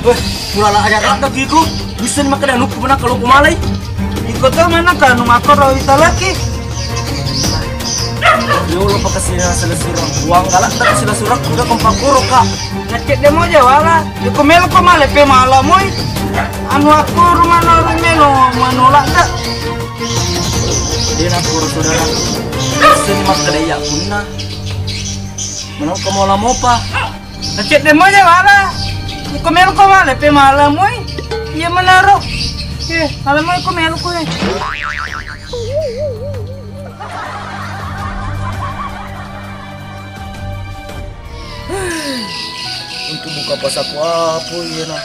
Weh, mulai aja kata giku. Bisa makan anu pernah kalau kumalai. Iko tuh mana kan makor rawi talaki. Yo lo pakai sila surang. Uang galak tak sila surang udah kompakuro kak. Ngecek demo aja wala. Iko melo ko male pe malam moy. Anu aku rumah orang melo manolak tak. Dia nak pura saudara. Bisa makan ya punna. Mana kamu lama apa? Ngecek demo aja wala. Iko melo ko male pe malam moy. Iya menaruh. Malam moy ko melo ko eh. Untuk buka pas aku apa ya nak?